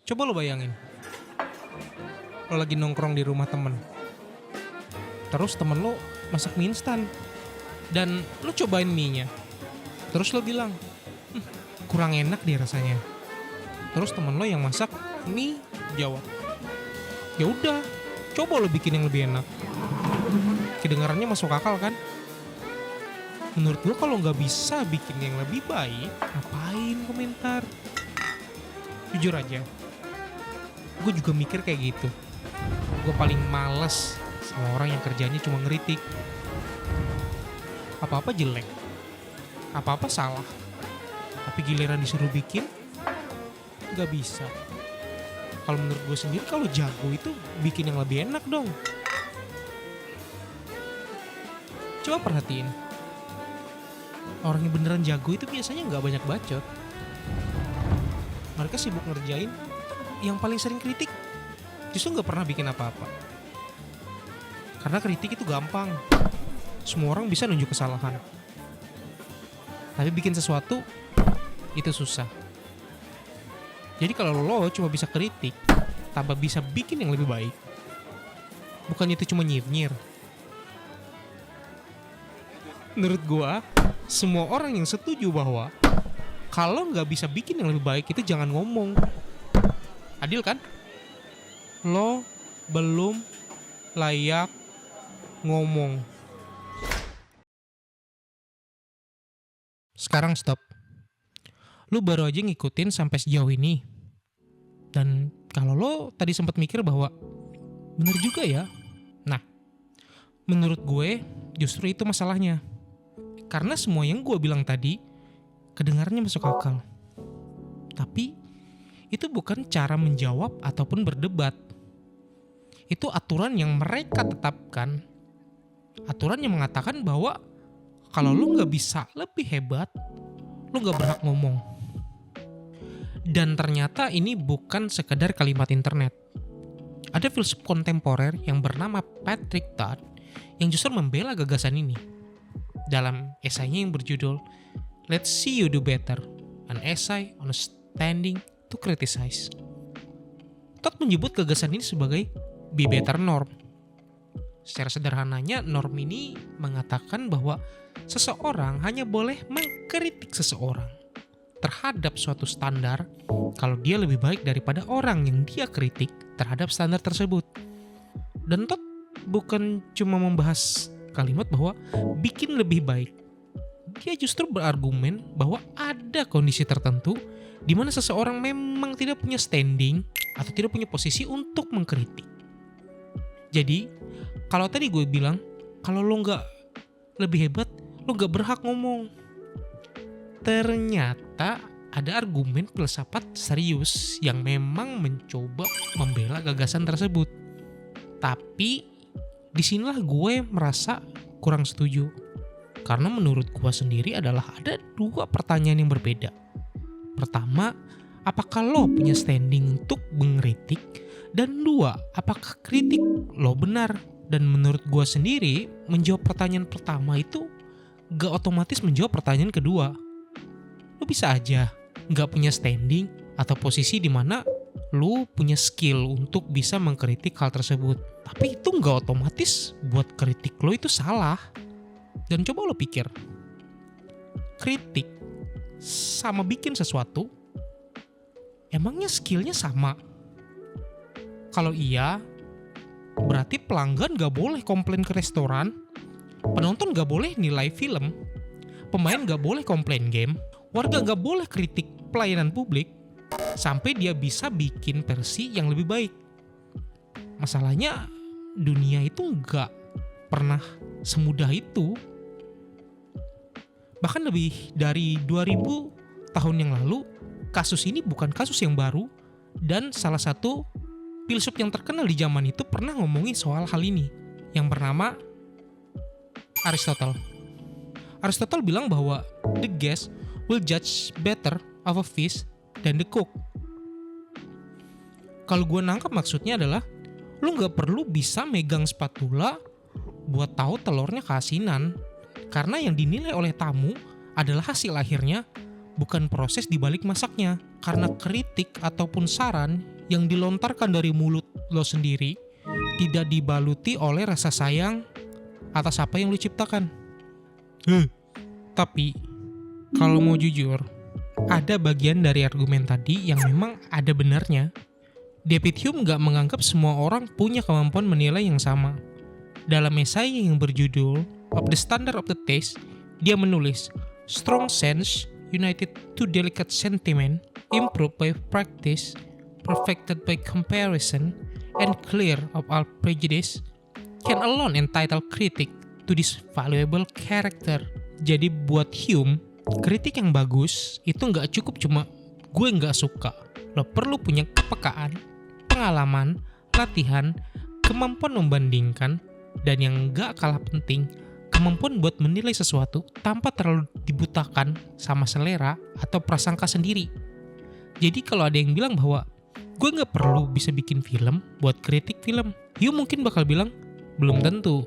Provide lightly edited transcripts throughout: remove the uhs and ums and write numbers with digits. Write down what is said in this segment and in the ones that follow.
Coba lo bayangin, lo lagi nongkrong di rumah temen, terus temen lo masak mie instan, dan lo cobain mie-nya, terus lo bilang, kurang enak deh rasanya. Terus temen lo yang masak mie jawab, ya udah, coba lo bikin yang lebih enak. Kedengarannya masuk akal kan? Menurut gue kalau nggak bisa bikin yang lebih baik, ngapain komentar? Jujur aja, gue juga mikir kayak gitu. Gue paling males sama orang yang kerjanya cuma ngeritik. Apa-apa jelek, apa-apa salah, tapi giliran disuruh bikin, nggak bisa. Kalau menurut gue sendiri, kalau jago itu bikin yang lebih enak dong. Coba perhatiin, orang yang beneran jago itu biasanya nggak banyak bacot. Mereka sibuk ngerjain, yang paling sering kritik justru nggak pernah bikin apa-apa. Karena kritik itu gampang, semua orang bisa nunjuk kesalahan. Tapi bikin sesuatu itu susah. Jadi kalau lo cuma bisa kritik, tanpa bisa bikin yang lebih baik, bukan itu cuma nyir-nyir. Menurut gua, semua orang yang setuju bahwa kalau nggak bisa bikin yang lebih baik itu jangan ngomong. Adil kan? Lo belum layak ngomong. Sekarang stop. Lo baru aja ngikutin sampai sejauh ini. Dan kalau lo tadi sempat mikir bahwa bener juga ya. Nah, menurut gue justru itu masalahnya. Karena semua yang gue bilang tadi kedengarannya masuk akal. Tapi itu bukan cara menjawab ataupun berdebat. Itu aturan yang mereka tetapkan. Aturan yang mengatakan bahwa kalau lo gak bisa lebih hebat, lo gak berhak ngomong. Dan ternyata ini bukan sekedar kalimat internet. Ada filsuf kontemporer yang bernama Patrick Todd yang justru membela gagasan ini. Dalam esainya yang berjudul Let's See You Do Better, an essay on standing to criticize. Todd menyebut gagasan ini sebagai be better norm. Secara sederhananya, norm ini mengatakan bahwa seseorang hanya boleh mengkritik seseorang terhadap suatu standar kalau dia lebih baik daripada orang yang dia kritik terhadap standar tersebut. Dan Todd bukan cuma membahas kalimat bahwa bikin lebih baik. Dia justru berargumen bahwa ada kondisi tertentu di mana seseorang memang tidak punya standing atau tidak punya posisi untuk mengkritik. Jadi, kalau tadi gue bilang, kalau lo nggak lebih hebat, lo nggak berhak ngomong. Ternyata ada argumen filsafat serius yang memang mencoba membela gagasan tersebut. Tapi, disinilah gue merasa kurang setuju. Karena menurut gue sendiri adalah ada dua pertanyaan yang berbeda. Pertama, apakah lo punya standing untuk mengkritik? Dan dua, apakah kritik lo benar? Dan menurut gue sendiri, menjawab pertanyaan pertama itu gak otomatis menjawab pertanyaan kedua. Lo bisa aja gak punya standing atau posisi di mana lo punya skill untuk bisa mengkritik hal tersebut. Tapi itu gak otomatis buat kritik lo itu salah. Dan coba lo pikir, kritik sama bikin sesuatu, emangnya skillnya sama? Kalau iya, berarti pelanggan gak boleh komplain ke restoran, penonton gak boleh nilai film, pemain gak boleh komplain game, warga gak boleh kritik pelayanan publik, sampai dia bisa bikin versi yang lebih baik. Masalahnya, dunia itu gak pernah semudah itu. Bahkan lebih dari 2000 tahun yang lalu, kasus ini bukan kasus yang baru, dan salah satu filsuf yang terkenal di zaman itu pernah ngomongin soal hal ini, yang bernama Aristotle. Aristotle bilang bahwa the guest will judge better of a fish than the cook. Kalau gue nangkap maksudnya adalah, lu gak perlu bisa megang spatula buat tahu telurnya keasinan. Karena yang dinilai oleh tamu adalah hasil akhirnya, bukan proses dibalik masaknya. Karena kritik ataupun saran yang dilontarkan dari mulut lo sendiri tidak dibaluti oleh rasa sayang atas apa yang lo ciptakan. Tapi kalau mau jujur, ada bagian dari argumen tadi yang memang ada benarnya. David Hume gak menganggap semua orang punya kemampuan menilai yang sama. Dalam esai yang berjudul Of the Standard of the Taste, dia menulis, strong sense united to delicate sentiment, improved by practice, perfected by comparison, and clear of all prejudice, can alone entitle critic to this valuable character. Jadi buat Hume, kritik yang bagus itu nggak cukup cuma gue nggak suka. Lo perlu punya kepekaan, pengalaman, latihan, kemampuan membandingkan, dan yang nggak kalah penting, kemampuan buat menilai sesuatu tanpa terlalu dibutakan sama selera atau prasangka sendiri. Jadi kalau ada yang bilang bahwa gue nggak perlu bisa bikin film buat kritik film, Hume mungkin bakal bilang, belum tentu.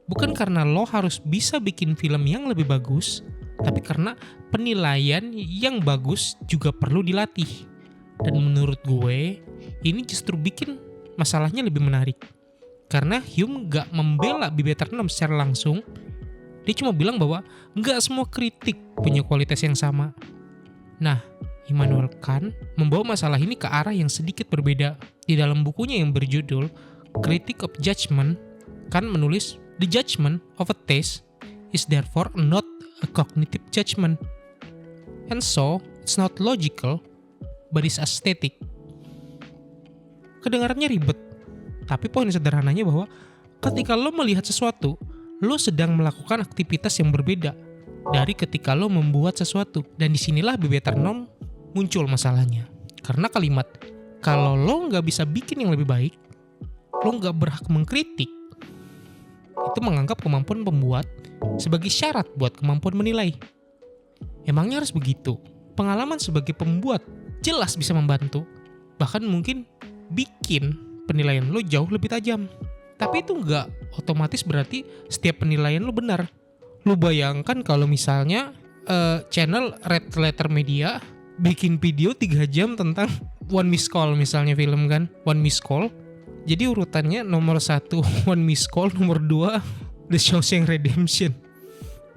Bukan karena lo harus bisa bikin film yang lebih bagus, tapi karena penilaian yang bagus juga perlu dilatih. Dan menurut gue, ini justru bikin masalahnya lebih menarik. Karena Hume gak membela Bibi Eternom secara langsung, dia cuma bilang bahwa gak semua kritik punya kualitas yang sama. Nah, Immanuel Kant membawa masalah ini ke arah yang sedikit berbeda. Di dalam bukunya yang berjudul Critique of Judgment, Kant menulis, the judgment of a taste is therefore not a cognitive judgment. And so, it's not logical, but it's aesthetic. Kedengarannya ribet, tapi poin sederhananya bahwa ketika lo melihat sesuatu, lo sedang melakukan aktivitas yang berbeda dari ketika lo membuat sesuatu. Dan disinilah Bibi Eternom muncul masalahnya. Karena kalimat, kalau lo nggak bisa bikin yang lebih baik, lo nggak berhak mengkritik, itu menganggap kemampuan pembuat sebagai syarat buat kemampuan menilai. Emangnya harus begitu? Pengalaman sebagai pembuat jelas bisa membantu, bahkan mungkin bikin penilaian lo jauh lebih tajam. Tapi itu nggak otomatis berarti setiap penilaian lo benar. Lo bayangkan kalau misalnya channel Red Letter Media bikin video 3 jam tentang One Miss Call, misalnya film kan, One Miss Call. Jadi urutannya nomor 1 One Miss Call, nomor 2 The Shawshank Redemption.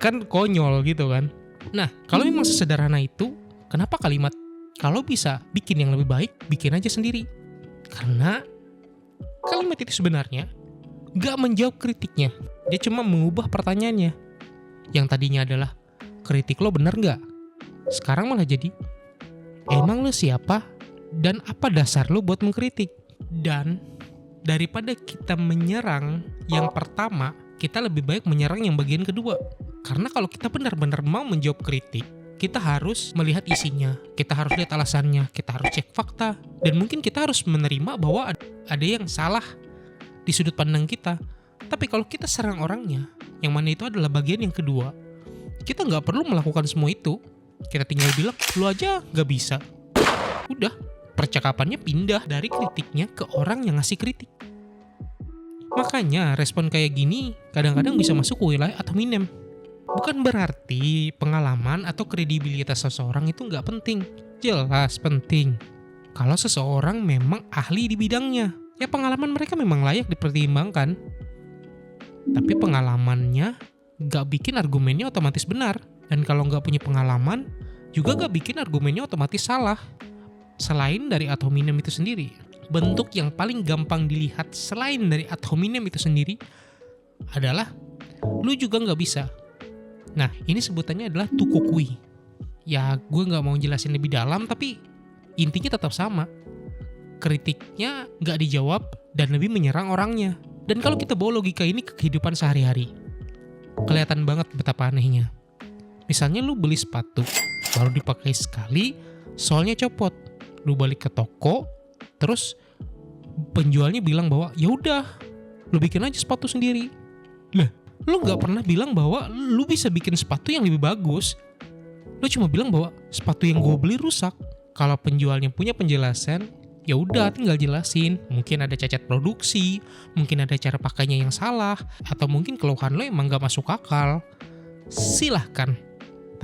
Kan konyol gitu kan. Nah, kalau memang sesederhana itu, kenapa kalimat kalau bisa bikin yang lebih baik, bikin aja sendiri? Karena kalimat itu sebenarnya gak menjawab kritiknya. Dia cuma mengubah pertanyaannya. Yang tadinya adalah, kritik lo bener gak? Sekarang malah jadi, emang lo siapa? Dan apa dasar lo buat mengkritik? Dan daripada kita menyerang yang pertama, kita lebih baik menyerang yang bagian kedua. Karena kalau kita benar-benar mau menjawab kritik, kita harus melihat isinya, kita harus lihat alasannya, kita harus cek fakta, dan mungkin kita harus menerima bahwa ada yang salah di sudut pandang kita. Tapi kalau kita serang orangnya, yang mana itu adalah bagian yang kedua, kita nggak perlu melakukan semua itu. Kita tinggal bilang, lu aja nggak bisa. Udah, percakapannya pindah dari kritiknya ke orang yang ngasih kritik. Makanya respon kayak gini kadang-kadang bisa masuk ke wilayah ad hominem. Bukan berarti pengalaman atau kredibilitas seseorang itu nggak penting. Jelas penting. Kalau seseorang memang ahli di bidangnya, ya pengalaman mereka memang layak dipertimbangkan. Tapi pengalamannya nggak bikin argumennya otomatis benar. Dan kalau nggak punya pengalaman, juga nggak bikin argumennya otomatis salah. Selain dari ad hominem itu sendiri, bentuk yang paling gampang dilihat selain dari ad hominem itu sendiri adalah lu juga nggak bisa. Nah, ini sebutannya adalah tukokui. Ya, gue nggak mau jelasin lebih dalam, tapi intinya tetap sama. Kritiknya nggak dijawab dan lebih menyerang orangnya. Dan kalau kita bawa logika ini ke kehidupan sehari-hari, kelihatan banget betapa anehnya. Misalnya lu beli sepatu, baru dipakai sekali, soalnya copot. Lu balik ke toko, terus penjualnya bilang bahwa ya udah, lu bikin aja sepatu sendiri. Lah, lu nggak pernah bilang bahwa lu bisa bikin sepatu yang lebih bagus. Lu cuma bilang bahwa sepatu yang gue beli rusak. Kalau penjualnya punya penjelasan, ya udah tinggal jelasin. Mungkin ada cacat produksi, mungkin ada cara pakainya yang salah, atau mungkin keluhan lo emang nggak masuk akal. Silahkan.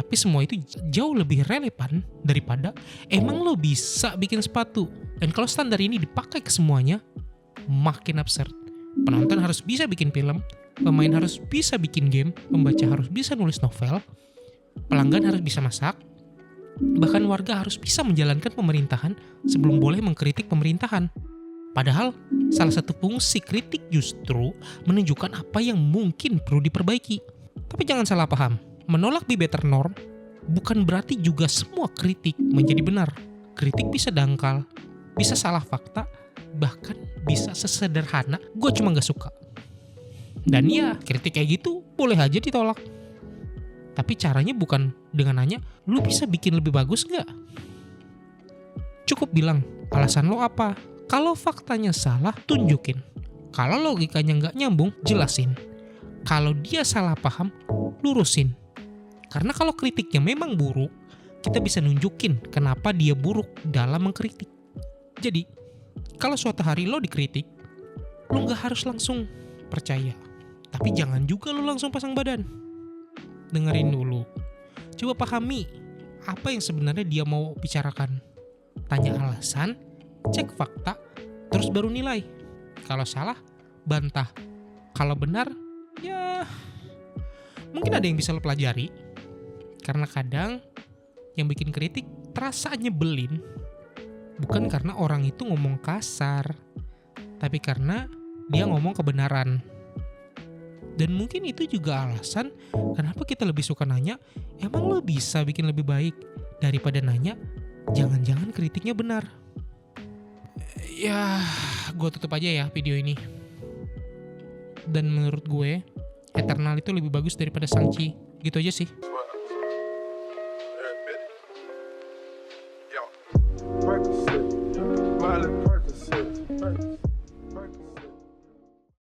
Tapi semua itu jauh lebih relevan daripada emang lo bisa bikin sepatu. Dan kalau standar ini dipakai ke semuanya, makin absurd. Penonton harus bisa bikin film, pemain harus bisa bikin game, pembaca harus bisa nulis novel, pelanggan harus bisa masak, bahkan warga harus bisa menjalankan pemerintahan sebelum boleh mengkritik pemerintahan. Padahal salah satu fungsi kritik justru menunjukkan apa yang mungkin perlu diperbaiki. Tapi jangan salah paham, menolak be better norm bukan berarti juga semua kritik menjadi benar. Kritik bisa dangkal, bisa salah fakta, bahkan bisa sesederhana gue cuma gak suka. Dan ya, kritik kayak gitu boleh aja ditolak. Tapi caranya bukan dengan nanya, lu bisa bikin lebih bagus gak? Cukup bilang, alasan lo apa? Kalau faktanya salah, tunjukin. Kalau logikanya gak nyambung, jelasin. Kalau dia salah paham, lurusin. Karena kalau kritiknya memang buruk, kita bisa nunjukin kenapa dia buruk dalam mengkritik. Jadi, kalau suatu hari lo dikritik, lo gak harus langsung percaya. Tapi jangan juga lo langsung pasang badan. Dengerin dulu. Coba pahami apa yang sebenarnya dia mau bicarakan. Tanya alasan, cek fakta, terus baru nilai. Kalau salah, bantah. Kalau benar, ya mungkin ada yang bisa lo pelajari. Karena kadang yang bikin kritik terasa nyebelin bukan karena orang itu ngomong kasar, tapi karena dia ngomong kebenaran. Dan mungkin itu juga alasan kenapa kita lebih suka nanya, emang lo bisa bikin lebih baik, daripada nanya, jangan-jangan kritiknya benar. Ya, gue tutup aja ya video ini. Dan menurut gue, Eternal itu lebih bagus daripada Shang-Chi. Gitu aja sih. Yo,